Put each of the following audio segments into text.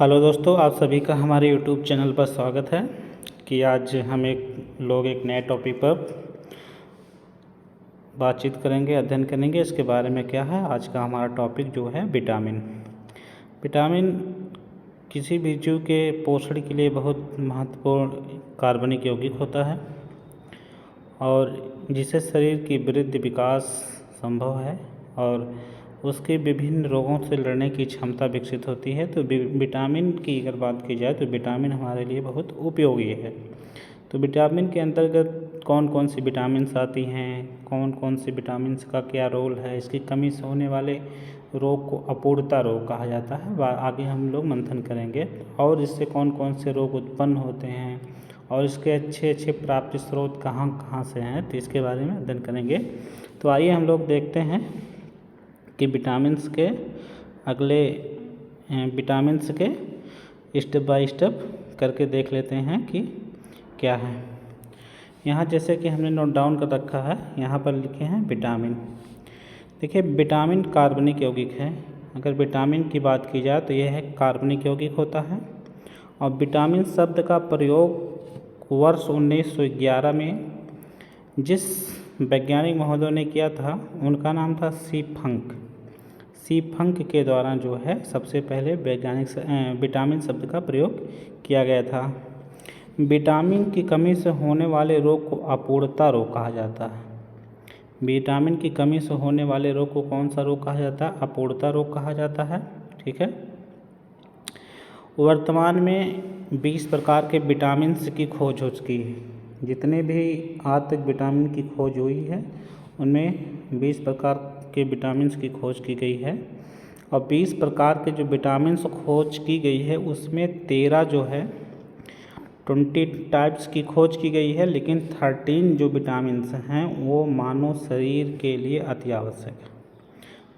Hello दोस्तों, आप सभी का हमारे यूट्यूब चैनल पर स्वागत है कि आज हम एक नए टॉपिक पर बातचीत करेंगे, अध्ययन करेंगे। इसके बारे में क्या है, आज का हमारा टॉपिक जो है विटामिन। विटामिन किसी भी जीव के पोषण के लिए बहुत महत्वपूर्ण कार्बनिक यौगिक होता है और जिससे शरीर की वृद्धि विकास संभव है और उसके विभिन्न रोगों से लड़ने की क्षमता विकसित होती है। तो विटामिन की अगर बात की जाए तो विटामिन हमारे लिए बहुत उपयोगी है। तो विटामिन के अंतर्गत कौन कौन सी विटामिन्स आती हैं, कौन कौन सी विटामिन्स का क्या रोल है, इसकी कमी से होने वाले रोग को अपूर्णता रोग कहा जाता है, आगे हम लोग मंथन करेंगे। और इससे कौन कौन से रोग उत्पन्न होते हैं और इसके अच्छे अच्छे प्राप्ति स्रोत कहाँ कहाँ से हैं, तो इसके बारे में अध्ययन करेंगे। तो आइए हम लोग देखते हैं कि विटामिन्स के विटामिन्स के स्टेप बाय स्टेप करके देख लेते हैं कि क्या है। यहाँ जैसे कि हमने नोट डाउन कर रखा है, यहाँ पर लिखे हैं विटामिन। देखिए, विटामिन कार्बनिक यौगिक है। अगर विटामिन की बात की जाए तो यह है कार्बनिक यौगिक होता है। और विटामिन शब्द का प्रयोग वर्ष 1911 में जिस वैज्ञानिक महोदय ने किया था, उनका नाम था सी फंक के द्वारा जो है सबसे पहले वैज्ञानिक विटामिन शब्द का प्रयोग किया गया था। विटामिन की कमी से होने वाले रोग को अपूर्णता रोग कहा जाता है। विटामिन की कमी से होने वाले रोग को कौन सा रोग कहा जाता है? अपूर्णता रोग कहा जाता है। ठीक है। वर्तमान में 20 प्रकार के विटामिन की खोज हो चुकी है। जितने भी आज तक विटामिन की खोज हुई है उनमें 20 प्रकार के विटामिन की खोज की गई है। और 20 प्रकार के जो विटामिन खोज की गई है उसमें 13 जो है 20 टाइप्स की खोज की गई है, लेकिन 13 जो विटामिन हैं वो मानव शरीर के लिए अति आवश्यक है।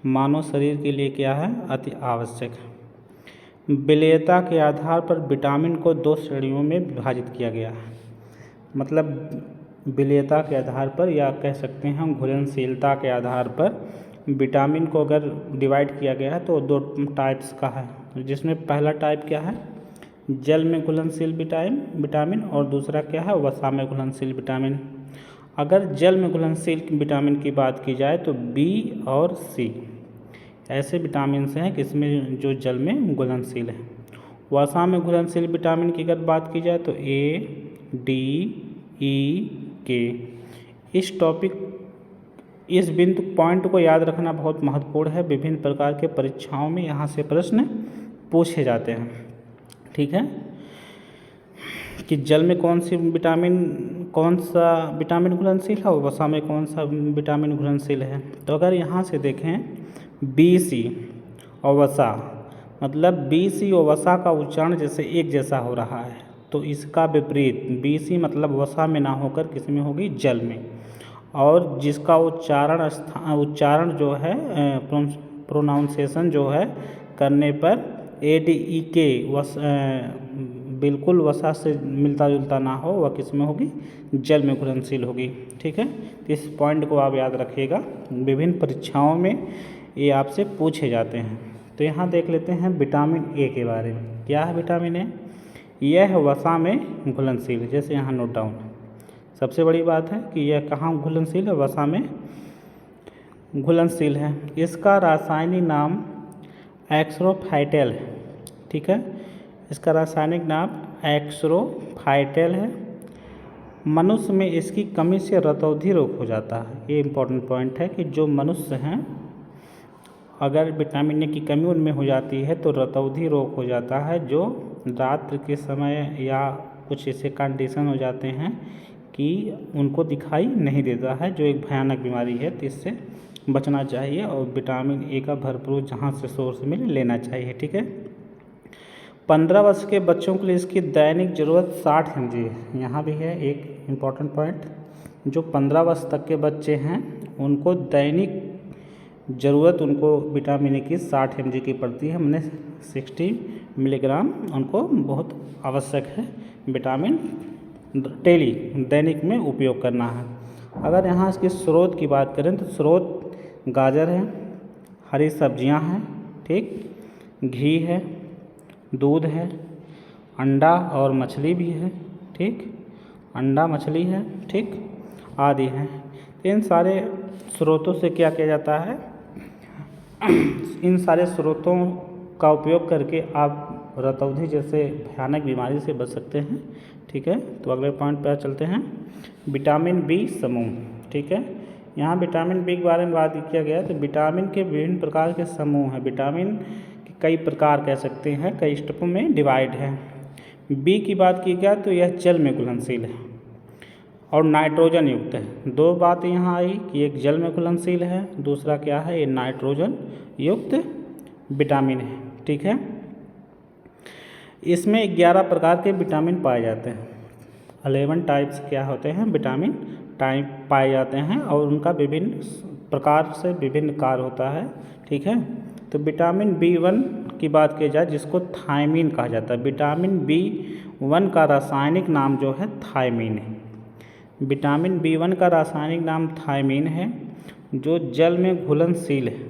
मानव शरीर के लिए क्या है? अति आवश्यक है। विलेयता के आधार पर विटामिन को 2 श्रेणियों में विभाजित किया गया है। मतलब विलेयता के आधार पर, या कह सकते हैं हम घुलनशीलता के आधार पर विटामिन को अगर डिवाइड किया गया है तो 2 टाइप्स का है। जिसमें पहला टाइप क्या है? जल में घुलनशील विटामिन और दूसरा क्या है? वसा में घुलनशील विटामिन। अगर जल में घुलनशील विटामिन की बात की जाए तो बी और सी ऐसे विटामिन हैं जिसमें जो जल में घुलनशील है। वसा में घुलनशील विटामिन की अगर बात की जाए तो ए, डी, ई, के। इस बिंदु पॉइंट को याद रखना बहुत महत्वपूर्ण है। विभिन्न प्रकार के परीक्षाओं में यहाँ से प्रश्न पूछे जाते हैं। ठीक है, कि जल में कौन सा विटामिन घुलनशील है और वसा में कौन सा विटामिन घुलनशील है। तो अगर यहाँ से देखें बी, सी और वसा, मतलब बी, सी और वसा का उच्चारण जैसे एक जैसा हो रहा है, तो इसका विपरीत बी, सी मतलब वसा में ना होकर किस में होगी? जल में। और जिसका उच्चारण जो है प्रोनाउंसिएशन जो है करने पर ADE बिल्कुल वसा से मिलता जुलता ना हो, वह किस में होगी? जल में घुलनशील होगी। ठीक है, इस पॉइंट को आप याद रखिएगा, विभिन्न परीक्षाओं में ये आपसे पूछे जाते हैं। तो यहाँ देख लेते हैं विटामिन ए के बारे में। क्या है विटामिन ए? यह वसा में घुलनशील है। जैसे यहाँ नोट डाउन, सबसे बड़ी बात है कि यह कहाँ घुलनशील है? वसा में घुलनशील है। इसका रासायनिक नाम एक्सोफाइटेल है। ठीक है, इसका रासायनिक नाम एक्सोफाइटेल है। मनुष्य में इसकी कमी से रतौंधी रोग हो जाता है। ये इम्पोर्टेंट पॉइंट है कि जो मनुष्य हैं अगर विटामिन ए की कमी उनमें हो जाती है तो रतौंधी रोग हो जाता है, जो रात्रि के समय या कुछ ऐसे कंडीशन हो जाते हैं कि उनको दिखाई नहीं देता है, जो एक भयानक बीमारी है। तो इससे बचना चाहिए और विटामिन ए का भरपूर जहाँ से सोर्स मिले लेना चाहिए। ठीक है, 15 वर्ष के बच्चों के लिए इसकी दैनिक ज़रूरत 60 mg है। यहाँ भी है एक इम्पॉर्टेंट पॉइंट, जो 15 वर्ष तक के बच्चे हैं उनको दैनिक ज़रूरत उनको विटामिन ए की 60 mg की पड़ती है। हमने 60 मिलीग्राम उनको बहुत आवश्यक है विटामिन डेली दैनिक में उपयोग करना है। अगर यहाँ इसके स्रोत की बात करें तो स्रोत गाजर है, हरी सब्जियां हैं, ठीक, घी है, दूध है, अंडा और मछली भी है, ठीक, अंडा मछली है, ठीक, आदि हैं। इन सारे स्रोतों से क्या किया जाता है, इन सारे स्रोतों का उपयोग करके आप रतौंधी जैसे भयानक बीमारी से बच सकते हैं, ठीक है। तो अगले पॉइंट पर चलते हैं, विटामिन बी समूह, ठीक है। यहाँ विटामिन बी के बारे में बात किया गया है। तो विटामिन के विभिन्न प्रकार के समूह हैं, विटामिन के कई प्रकार कह सकते हैं, कई स्टेपों में डिवाइड है। बी की बात की जाए तो यह जल में घुलनशील है और नाइट्रोजन युक्त है। दो बात यहाँ आई कि एक जल में घुलनशील है, दूसरा क्या है, ये नाइट्रोजन युक्त विटामिन है, ठीक है। इसमें 11 प्रकार के विटामिन पाए जाते हैं। 11 टाइप्स क्या होते हैं, विटामिन टाइप पाए जाते हैं और उनका विभिन्न प्रकार से विभिन्न कार्य होता है, ठीक है। तो विटामिन B1 की बात की जाए जिसको थायमीन कहा जाता है। विटामिन B1 का रासायनिक नाम जो है थायमीन है। विटामिन B1 का रासायनिक नाम थायमीन है, जो जल में घुलनशील है,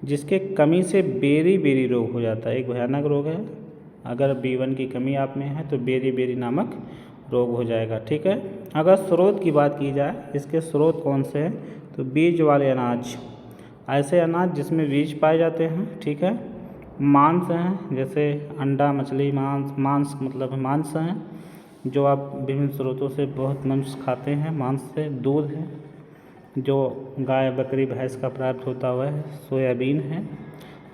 जिसके कमी से बेरी रोग हो जाता है। एक भयानक रोग है, अगर B1 की कमी आप में है तो बेरी नामक रोग हो जाएगा, ठीक है। अगर स्रोत की बात की जाए, इसके स्रोत कौन से हैं, तो बीज वाले अनाज, ऐसे अनाज जिसमें बीज पाए जाते हैं, ठीक है। मांस हैं, जैसे अंडा मछली, मांस मतलब मांस हैं जो आप विभिन्न स्रोतों से बहुत मनुष्य खाते हैं, मांस से। दूध है जो गाय बकरी भैंस का प्राप्त होता हुआ है, सोयाबीन है,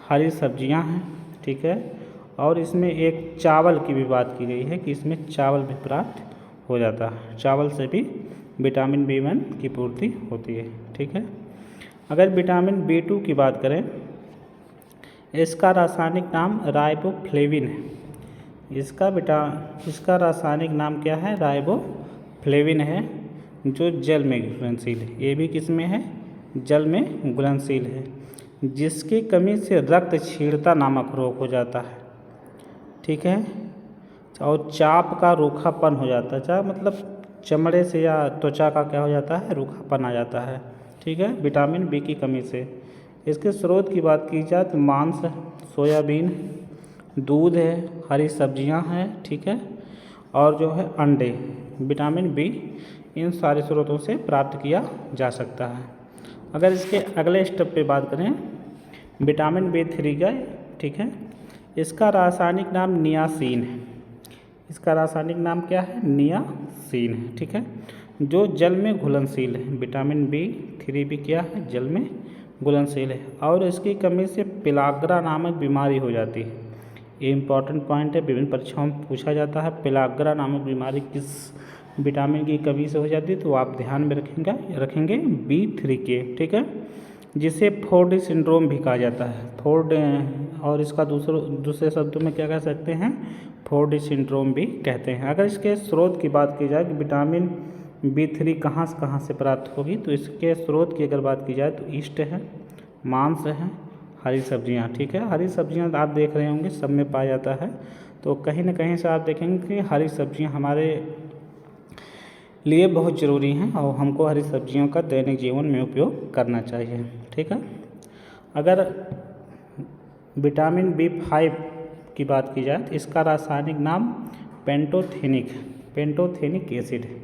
हरी सब्जियां हैं, ठीक है। और इसमें एक चावल की भी बात की गई है कि इसमें चावल भी प्राप्त हो जाता है, चावल से भी विटामिन B1 की पूर्ति होती है, ठीक है। अगर विटामिन B2 की बात करें, इसका रासायनिक नाम राइबोफ्लेविन है। इसका रासायनिक नाम क्या है, राइबोफ्लेविन है, जो जल में घुलनशील है। ये भी किस में है, जल में घुलनशील है, जिसकी कमी से रक्त क्षीणता नामक रोग हो जाता है, ठीक है। और चाप का रूखापन हो जाता है, चाप मतलब चमड़े से या त्वचा का क्या हो जाता है, रूखापन आ जाता है, ठीक है, विटामिन बी की कमी से। इसके स्रोत की बात की जाए तो मांस, सोयाबीन, दूध है, हरी सब्जियां हैं, ठीक है, और जो है अंडे। विटामिन बी इन सारे स्रोतों से प्राप्त किया जा सकता है। अगर इसके अगले स्टेप पे बात करें, विटामिन B3 का, ठीक है, इसका रासायनिक नाम नियासिन है। इसका रासायनिक नाम क्या है, नियासिन है, ठीक है, जो जल में घुलनशील है। विटामिन B3 भी क्या है, जल में घुलनशील है और इसकी कमी से पेलाग्रा नामक बीमारी हो जाती है। ये इंपॉर्टेंट पॉइंट है, विभिन्न परीक्षाओं में पूछा जाता है, पेलाग्रा नामक बीमारी किस विटामिन की कमी से हो जाती है, तो आप ध्यान में रखेंगे B3 के, ठीक है, जिसे फोर्ड सिंड्रोम भी कहा जाता है। फोर्ड, और इसका दूसरे शब्दों में क्या कह सकते हैं, फोर्ड सिंड्रोम भी कहते हैं। अगर इसके स्रोत की बात की जाए कि विटामिन B3 कहाँ से प्राप्त होगी, तो इसके स्रोत की अगर बात की जाए तो ईस्ट है, मांस है, हरी सब्जियां, ठीक है। हरी सब्जियां आप देख रहे होंगे सब में पाया जाता है, तो कहीं ना कहीं से आप देखेंगे कि हरी सब्जियां हमारे लिए बहुत ज़रूरी हैं और हमको हरी सब्जियों का दैनिक जीवन में उपयोग करना चाहिए, ठीक है। अगर विटामिन B5 की बात की जाए तो इसका रासायनिक नाम पेंटोथेनिक एसिड है।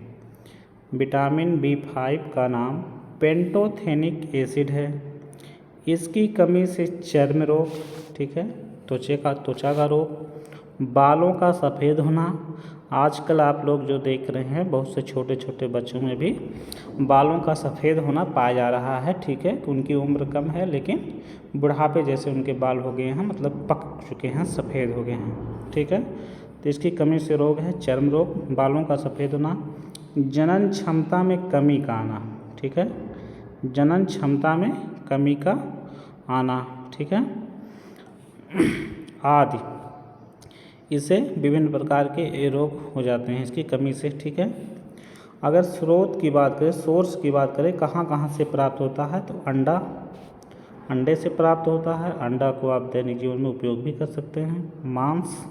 विटामिन B5 का नाम पेंटोथेनिक एसिड है। इसकी कमी से चर्म रोग, ठीक है, त्वचा का रोग, बालों का सफ़ेद होना। आजकल आप लोग जो देख रहे हैं, बहुत से छोटे छोटे बच्चों में भी बालों का सफ़ेद होना पाया जा रहा है, ठीक है। उनकी उम्र कम है लेकिन बुढ़ापे जैसे उनके बाल हो गए हैं, मतलब पक चुके हैं, सफ़ेद हो गए हैं, ठीक है। तो इसकी कमी से रोग है चर्म रोग, बालों का सफ़ेद होना, जनन क्षमता में कमी का आना, ठीक है, जनन क्षमता में कमी का आना, ठीक है, आदि। इससे विभिन्न प्रकार के रोग हो जाते हैं इसकी कमी से, ठीक है। अगर स्रोत की बात करें, सोर्स की बात करें, कहाँ से प्राप्त होता है, तो अंडे से प्राप्त होता है। अंडा को आप दैनिक जीवन में उपयोग भी कर सकते हैं। मांस,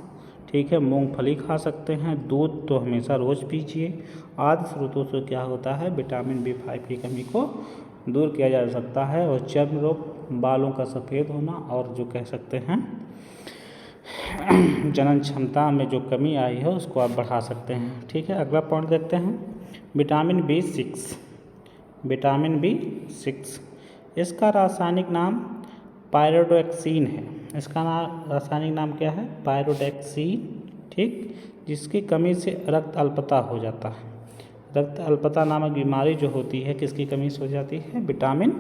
ठीक है, मूंगफली खा सकते हैं। दूध तो हमेशा रोज़ पीजिए। आदि स्रोतों से क्या होता है, विटामिन B5 की कमी को दूर किया जा सकता है। और चर्म रोग, बालों का सफ़ेद होना, और जो कह सकते हैं जनन क्षमता में जो कमी आई है उसको आप बढ़ा सकते हैं। ठीक है, अगला पॉइंट देखते हैं, विटामिन B6। विटामिन B6 इसका रासायनिक नाम पायरोडोक्सिन है। इसका रासायनिक नाम क्या है? पायरोडोक्सिन। ठीक, जिसकी कमी से रक्त अल्पता हो जाता है। रक्त अल्पता नामक बीमारी जो होती है किसकी कमी से हो जाती है? विटामिन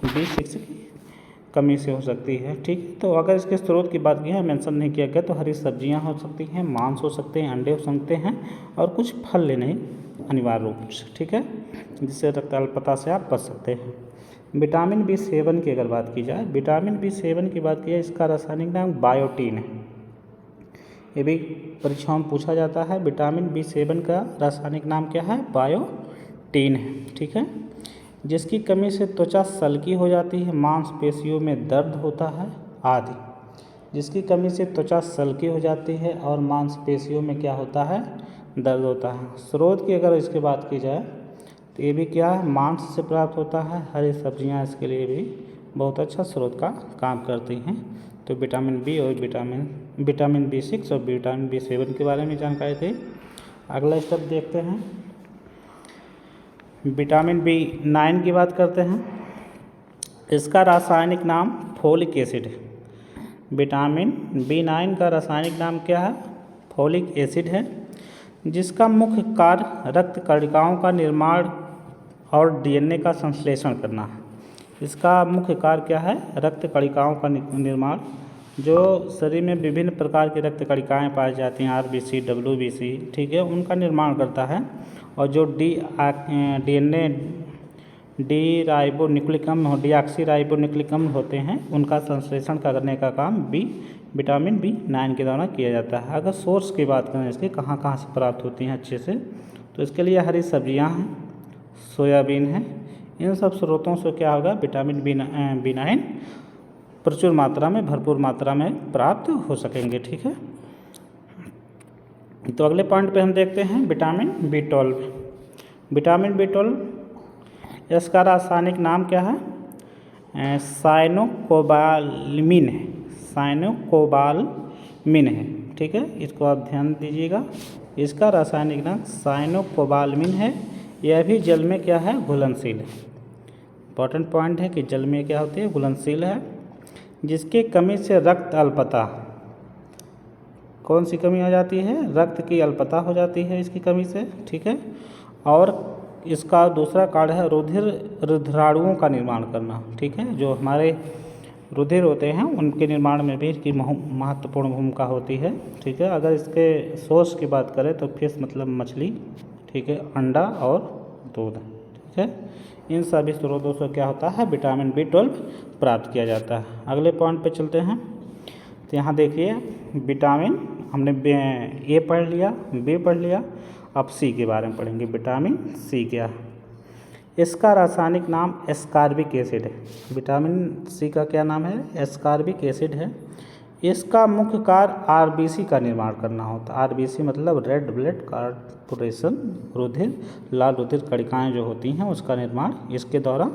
B6 की कमी से हो सकती है। ठीक, तो अगर इसके स्रोत की बात की है, मेंशन नहीं किया गया, तो हरी सब्जियां हो सकती हैं, मांस हो सकते हैं, अंडे हो सकते हैं और कुछ फल लेने अनिवार्य रूप से। ठीक है, जिससे रक्त अल्पता से आप बच सकते हैं। विटामिन B7 की अगर बात की जाए, विटामिन B7 की बात की जाए, इसका रासायनिक नाम बायोटीन है। ये भी परीक्षाओं में पूछा जाता है। विटामिन B7 का रासायनिक नाम क्या है? बायोटीन है। ठीक है, जिसकी कमी से त्वचा सल्की हो जाती है, मांसपेशियों में दर्द होता है आदि। जिसकी कमी से त्वचा सल्की हो जाती है और मांसपेशियों में क्या होता है? दर्द होता है। स्रोत की अगर इसकी बात की जाए तो ये भी क्या है? मांस से प्राप्त होता है। हरी सब्जियां इसके लिए भी बहुत अच्छा स्रोत का काम करती हैं। तो विटामिन बी और विटामिन B6 और विटामिन B7 के बारे में जानकारी थी। अगला स्टेप देखते हैं, विटामिन B9 की बात करते हैं। इसका रासायनिक नाम फोलिक एसिड है। विटामिन B9 का रासायनिक नाम क्या है? फोलिक एसिड है, जिसका मुख्य कार्य रक्त कणिकाओं का निर्माण और DNA का संश्लेषण करना है। इसका मुख्य कार्य क्या है? रक्त कणिकाओं का निर्माण। जो शरीर में विभिन्न प्रकार की रक्त कणिकाएँ पाई जाती हैं, RBC, WBC, ठीक है, उनका निर्माण करता है। और जो DNA डीऑक्सी राइबोन्यूक्लिक अम्ल होते हैं, उनका संश्लेषण करने का काम विटामिन B9 के द्वारा किया जाता है। अगर सोर्स की बात करें इसके कहाँ से प्राप्त होती हैं अच्छे से, तो इसके लिए हरी सब्जियां हैं, सोयाबीन है, इन सब स्रोतों से क्या होगा? विटामिन B9 प्रचुर मात्रा में, भरपूर मात्रा में प्राप्त हो सकेंगे। ठीक है, तो अगले पॉइंट पे हम देखते हैं विटामिन B12। विटामिन B12 इसका रासायनिक नाम क्या है? साइनोकोबालमिन है। साइनोकोबालमिन है। ठीक है, इसको आप ध्यान दीजिएगा। इसका रासायनिक नाम साइनोकोबालमिन है। यह भी जल में क्या है? घुलनशील है। इंपॉर्टेंट पॉइंट है कि जल में क्या होती है? घुलनशील है। जिसकी कमी से रक्त अल्पता, कौन सी कमी हो जाती है? रक्त की अल्पता हो जाती है इसकी कमी से। ठीक है, और इसका दूसरा कार्य है रुधिराणुओं का निर्माण करना। ठीक है, जो हमारे रुधिर होते हैं उनके निर्माण में भी इसकी महत्वपूर्ण भूमिका होती है। ठीक है, अगर इसके सोर्स की बात करें तो फिश मतलब मछली, ठीक है, अंडा और दूध। ठीक है, इन सभी स्रोतों से क्या होता है? विटामिन B12 प्राप्त किया जाता है। अगले पॉइंट पे चलते हैं, तो यहाँ देखिए विटामिन हमने ए पढ़ लिया, बी पढ़ लिया, अब सी के बारे में पढ़ेंगे। विटामिन सी क्या है? इसका रासायनिक नाम एस्कॉर्बिक एसिड है। विटामिन सी का क्या नाम है? एस्कॉर्बिक एसिड है। इसका मुख्य कार्य RBC का निर्माण करना होता है। RBC मतलब रेड ब्लड कॉर्पोरेशन, रुधिर, लाल रुधिर कणिकाएँ जो होती हैं उसका निर्माण इसके द्वारा,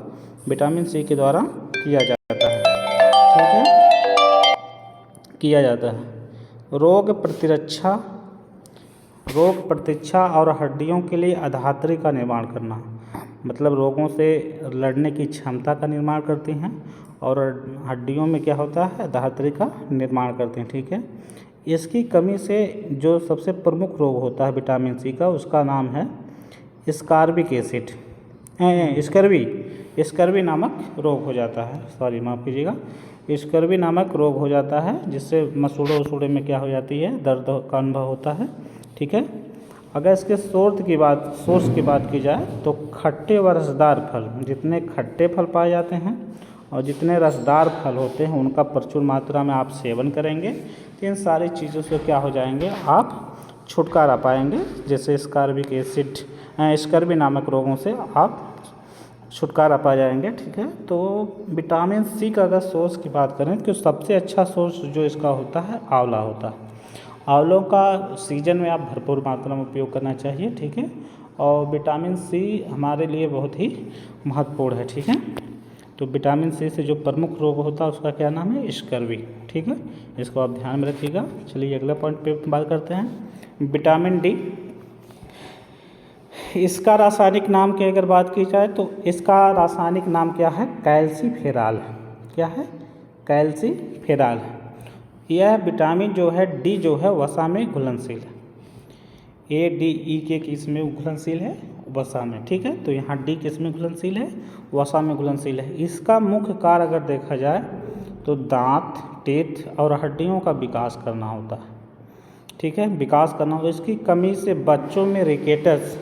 विटामिन सी के द्वारा किया जाता है। ठीक है, किया जाता है। रोग प्रतिरक्षा और हड्डियों के लिए अधात्री का निर्माण करना, मतलब रोगों से लड़ने की क्षमता का निर्माण करती हैं और हड्डियों में क्या होता है? धात्री का निर्माण करते हैं। ठीक है, इसकी कमी से जो सबसे प्रमुख रोग होता है विटामिन सी का, उसका नाम है स्कॉर्बिक एसिड, स्कर्वी नामक रोग हो जाता है। सॉरी, माफ़ कीजिएगा, स्कर्वी नामक रोग हो जाता है, जिससे मसूड़ों में क्या हो जाती है? दर्द का अनुभव होता है। ठीक है, अगर इसके सोर्स की बात की जाए तो खट्टे व रसदार फल, जितने खट्टे फल पाए जाते हैं और जितने रसदार फल होते हैं उनका प्रचुर मात्रा में आप सेवन करेंगे तो इन सारी चीज़ों से क्या हो जाएंगे? आप छुटकारा पाएंगे। जैसे स्कर्वी नामक रोगों से आप छुटकारा पा जाएंगे। ठीक है, तो विटामिन सी का अगर सोर्स की बात करें तो सबसे अच्छा सोर्स जो इसका होता है आंवला होता है। आंवलों का सीजन में आप भरपूर मात्रा में उपयोग करना चाहिए। ठीक है, और विटामिन सी हमारे लिए बहुत ही महत्वपूर्ण है। ठीक है, तो विटामिन सी से जो प्रमुख रोग होता है उसका क्या नाम है? स्कर्वी। ठीक है, इसको आप ध्यान में रखिएगा। चलिए अगला पॉइंट पे बात करते हैं। विटामिन डी, इसका रासायनिक नाम की अगर बात की जाए तो इसका रासायनिक नाम क्या है? कैल्सीफेरॉल। क्या है? कैल्सीफेरॉल। यह विटामिन जो है डी जो है वसा में घुलनशील है। ADE के किस में घुलनशील है? वसा में। ठीक है, तो यहाँ डी किस में घुलनशील है? वसा में घुलनशील है। इसका मुख्य कार्य अगर देखा जाए तो दांत, टीथ और हड्डियों का विकास करना होता है। ठीक है, विकास करना होता है। इसकी कमी से बच्चों में रिकेटस,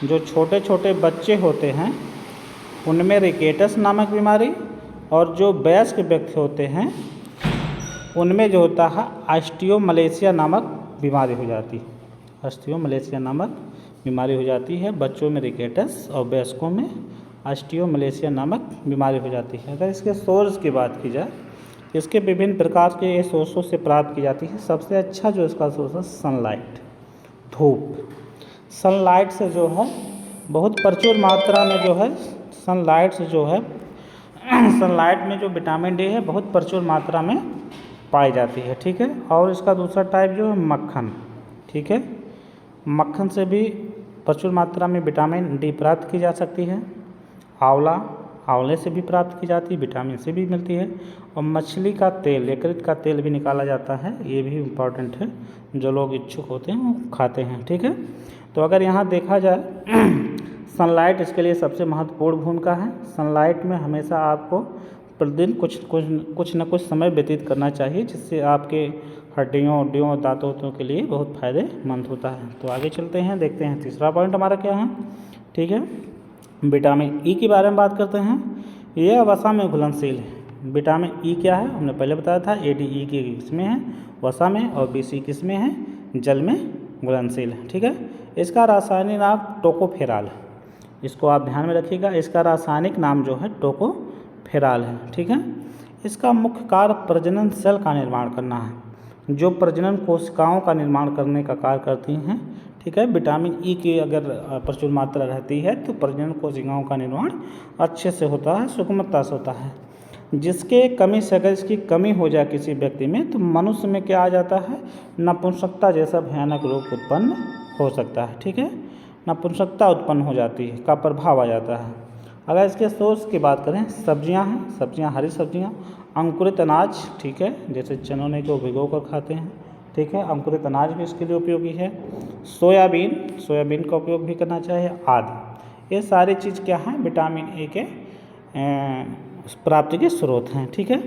जो छोटे छोटे बच्चे होते हैं उनमें रिकेटस नामक बीमारी, और जो वयस्क व्यक्ति होते हैं उनमें जो होता है ऑस्टियोमलेशिया नामक बीमारी हो जाती है। ऑस्टियोमलेशिया नामक बीमारी हो जाती है। बच्चों में रिकेटस और वयस्कों में ऑस्टियोमलेशिया नामक बीमारी हो जाती है। अगर इसके सोर्स की बात की जाए, इसके विभिन्न प्रकार के सोर्सों से प्राप्त की जाती है। सबसे अच्छा जो इसका सोर्स है सनलाइट, धूप। सनलाइट से जो है बहुत प्रचुर मात्रा में जो है सनलाइट से जो है सनलाइट में जो विटामिन डी है बहुत प्रचुर मात्रा में पाई जाती है। ठीक है, और इसका दूसरा टाइप जो है मक्खन। ठीक है, मक्खन से भी प्रचुर मात्रा में विटामिन डी प्राप्त की जा सकती है। आंवला, आंवले से भी प्राप्त की जाती है, विटामिन सी भी मिलती है। और मछली का तेल, यकृत का तेल भी निकाला जाता है, ये भी इम्पॉर्टेंट है। जो लोग इच्छुक होते हैं वो खाते हैं। ठीक है, तो अगर यहाँ देखा जाए सनलाइट इसके लिए सबसे महत्वपूर्ण भूमिका है। सनलाइट में हमेशा आपको प्रतिदिन कुछ न कुछ समय व्यतीत करना चाहिए, जिससे आपके हड्डियों दांतों के लिए बहुत फ़ायदेमंद होता है। तो आगे चलते हैं, देखते हैं तीसरा पॉइंट हमारा क्या है। ठीक है, विटामिन ई के बारे में बात करते हैं। यह वसा में घुलनशील है। विटामिन ई क्या है? हमने पहले बताया था ADE की किस्में हैं वसा में, और BC किस्में हैं जल में घुलनशील है। ठीक है, इसका रासायनिक नाम टोकोफेरॉल है। इसको आप ध्यान में रखिएगा, इसका रासायनिक नाम जो है टोकोफेरॉल है। ठीक है, इसका मुख्य कार्य प्रजनन सेल का निर्माण करना है, जो प्रजनन कोशिकाओं का निर्माण करने का कार्य करती हैं। ठीक है, विटामिन ई की अगर प्रचुर मात्रा रहती है तो प्रजनन कोशिकाओं का निर्माण अच्छे से होता है, सुगमता से होता है। जिसके कमी से अगर इसकी कमी हो जाए किसी व्यक्ति में तो मनुष्य में क्या आ जाता है? नपुंसकता जैसा भयानक रोग उत्पन्न हो सकता है। ठीक है, नपुंसकता उत्पन्न हो जाती है, का प्रभाव आ जाता है। अगर इसके सोर्स की बात करें, सब्जियां हैं, सब्जियां हरी सब्जियां, अंकुरित अनाज। ठीक है, जैसे चनोने को भिगो कर खाते हैं। ठीक है, अंकुरित अनाज भी इसके लिए उपयोगी है। सोयाबीन का उपयोग भी करना चाहिए आदि। ये सारी चीज़ क्या है? विटामिन ए के प्राप्ति के स्रोत हैं। ठीक है,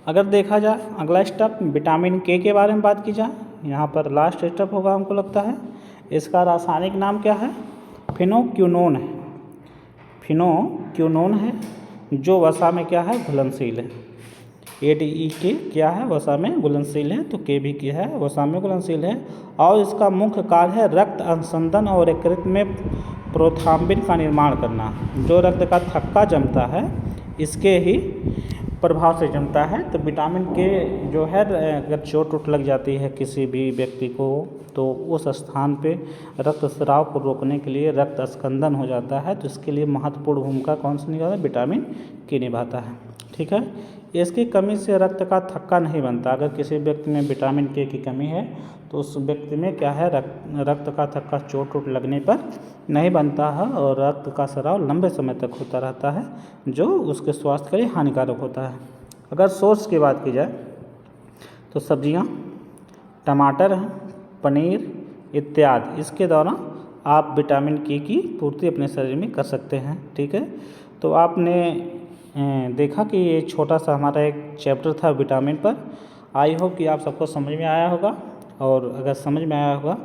अगर देखा जाए अगला स्टेप विटामिन के बारे में बात की जाए, यहाँ पर लास्ट स्टेप होगा हमको लगता है। इसका रासायनिक नाम क्या है? फिनोक्विनोन है। फिनोक्विनोन है, जो वसा में क्या है? घुलनशील है। ADE के क्या है? वसा में घुलनशील है। तो के भी क्या है? वसा में घुलनशील है। और इसका मुख्य कार्य है रक्त अनुसंधान और यकृत में प्रोथ्राम्बिन का निर्माण करना। जो रक्त का थक्का जमता है इसके ही प्रभाव से जमता है। तो विटामिन के जो है अगर चोट लग जाती है किसी भी व्यक्ति को तो उस स्थान पे रक्तस्राव को रोकने के लिए रक्त स्कंदन हो जाता है। तो इसके लिए महत्वपूर्ण भूमिका कौन सा निभाता है? विटामिन के निभाता है। ठीक है, इसकी कमी से रक्त का थक्का नहीं बनता। अगर किसी व्यक्ति में विटामिन के की कमी है तो उस व्यक्ति में क्या है? रक्त का थक्का चोट लगने पर नहीं बनता है और रक्त का स्राव लंबे समय तक होता रहता है, जो उसके स्वास्थ्य के लिए हानिकारक होता है। अगर सोर्स की बात की जाए तो सब्जियां, टमाटर हैं, पनीर इत्यादि, इसके द्वारा आप विटामिन के की पूर्ति अपने शरीर में कर सकते हैं। ठीक है, तो आपने देखा कि ये छोटा सा हमारा एक चैप्टर था विटामिन पर। आई होप कि आप सबको समझ में आया होगा, और अगर समझ में आया होगा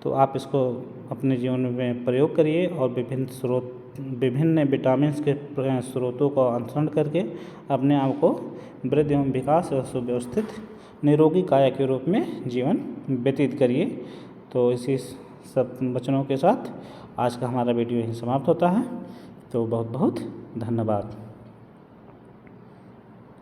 तो आप इसको अपने जीवन में प्रयोग करिए और विभिन्न विटामिन के स्रोतों को अनुसरण करके अपने आप को वृद्धि एवं विकास और सुव्यवस्थित निरोगी काया के रूप में जीवन व्यतीत करिए। तो इसी सब वचनों के साथ आज का हमारा वीडियो यहीं समाप्त होता है। तो बहुत बहुत धन्यवाद।